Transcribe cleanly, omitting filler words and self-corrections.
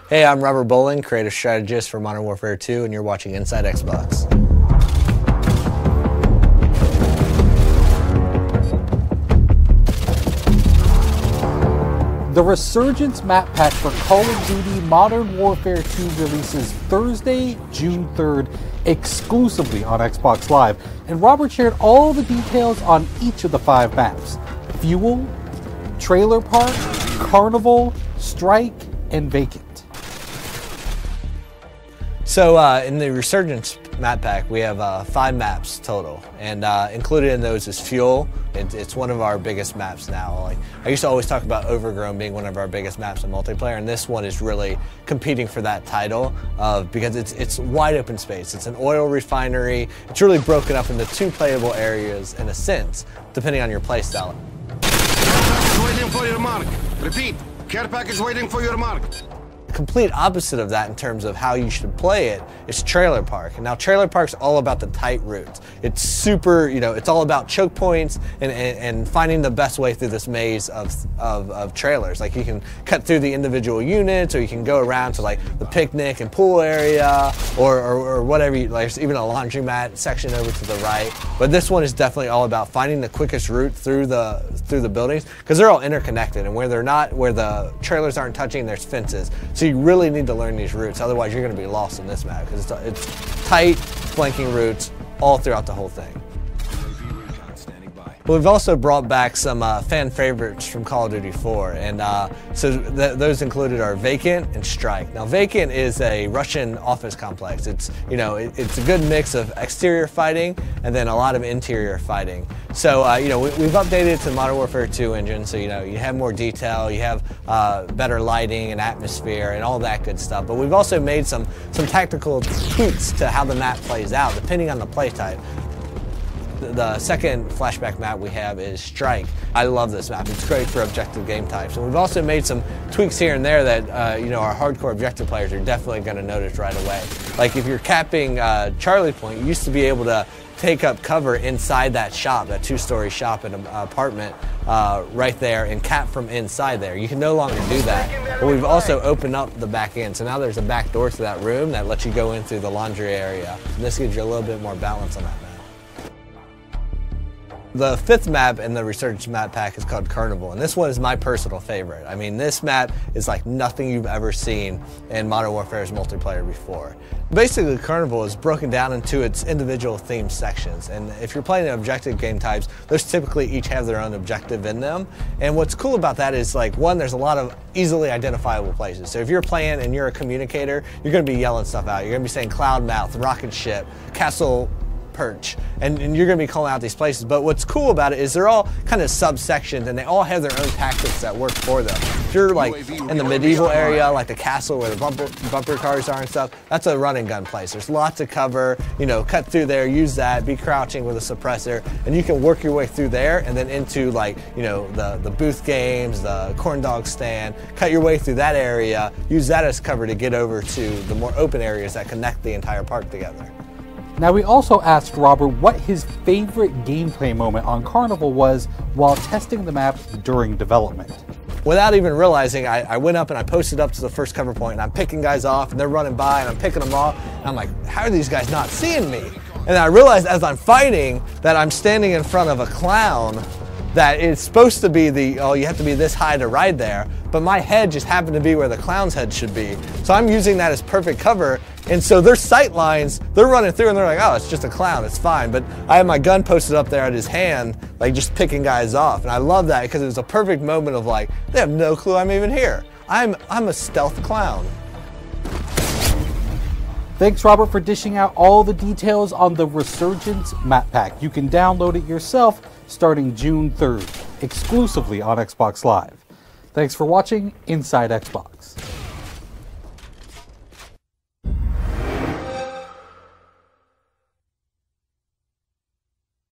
Hey, I'm Robert Bowling, creative strategist for Modern Warfare 2, and you're watching Inside Xbox. The Resurgence map pack for Call of Duty Modern Warfare 2 releases Thursday, June 3rd, exclusively on Xbox Live, and Robert shared all the details on each of the 5 maps: Fuel, Trailer Park, Carnival, Strike, and Vacant. So in the Resurgence map pack, we have 5 maps total, and included in those is Fuel. It's one of our biggest maps now. Like, I used to always talk about Overgrown being one of our biggest maps in multiplayer, and this one is really competing for that title because it's wide open space. It's an oil refinery. It's really broken up into 2 playable areas in a sense, depending on your playstyle. Waiting for your mark. Repeat, care package waiting for your mark. Complete opposite of that in terms of how you should play it is Trailer Park. And now Trailer Park's all about the tight routes. It's super, it's all about choke points and finding the best way through this maze of trailers. Like, you can cut through the individual units, or you can go around to like the picnic and pool area, or whatever. There's even a laundromat section over to the right. But this one is definitely all about finding the quickest route through the buildings, because they're all interconnected, and where the trailers aren't touching, there's fences. So you really need to learn these routes, otherwise you're going to be lost in this map, because it's tight, flanking routes all throughout the whole thing. But we've also brought back some fan favorites from Call of Duty 4, and those included are Vacant and Strike. Now, Vacant is a Russian office complex. It's it's a good mix of exterior fighting and then a lot of interior fighting. So we've updated it to the Modern Warfare 2 engine, so you have more detail, you have better lighting and atmosphere and all that good stuff. But we've also made some tactical tweaks to how the map plays out depending on the play type. The second flashback map we have is Strike. I love this map. It's great for objective game types. And we've also made some tweaks here and there that our hardcore objective players are definitely going to notice right away. Like, if you're capping Charlie Point, you used to be able to take up cover inside that shop, that 2-story shop and apartment right there, and cap from inside there. You can no longer do that. But we've also opened up the back end, so now there's a back door to that room that lets you go in through the laundry area. And this gives you a little bit more balance on that map. The 5th map in the Resurgence map pack is called Carnival, and this one is my personal favorite. I mean, this map is like nothing you've ever seen in Modern Warfare's multiplayer before. Basically, Carnival is broken down into its individual theme sections, and if you're playing objective game types, those typically each have their own objective in them. And what's cool about that is, like, one, there's a lot of easily identifiable places. So if you're playing and you're a communicator, you're going to be yelling stuff out. You're going to be saying Cloudmouth, Rocket Ship, Castle Perch, and you're going to be calling out these places. But what's cool about it is they're all kind of subsections, and they all have their own tactics that work for them. If you're like in the medieval area, like the castle where the bumper cars are and stuff, that's a run and gun place. There's lots of cover, cut through there, use that, be crouching with a suppressor, and you can work your way through there and then into, like, the booth games, the corn dog stand, cut your way through that area, use that as cover to get over to the more open areas that connect the entire park together. Now, we also asked Robert what his favorite gameplay moment on Carnival was while testing the map during development. Without even realizing, I went up and I posted up to the first cover point, and I'm picking guys off, and they're running by, and I'm picking them off, and I'm like, how are these guys not seeing me? And I realized as I'm fighting that I'm standing in front of a clown that it's supposed to be you have to be this high to ride there, but my head just happened to be where the clown's head should be. So I'm using that as perfect cover, and so their sight lines, they're running through and they're like, oh, it's just a clown, it's fine. But I have my gun posted up there at his hand, like just picking guys off, and I love that because it was a perfect moment of, like, they have no clue I'm even here. I'm a stealth clown. Thanks, Robert, for dishing out all the details on the Resurgence map pack. You can download it yourself starting June 3rd, exclusively on Xbox Live. Thanks for watching Inside Xbox.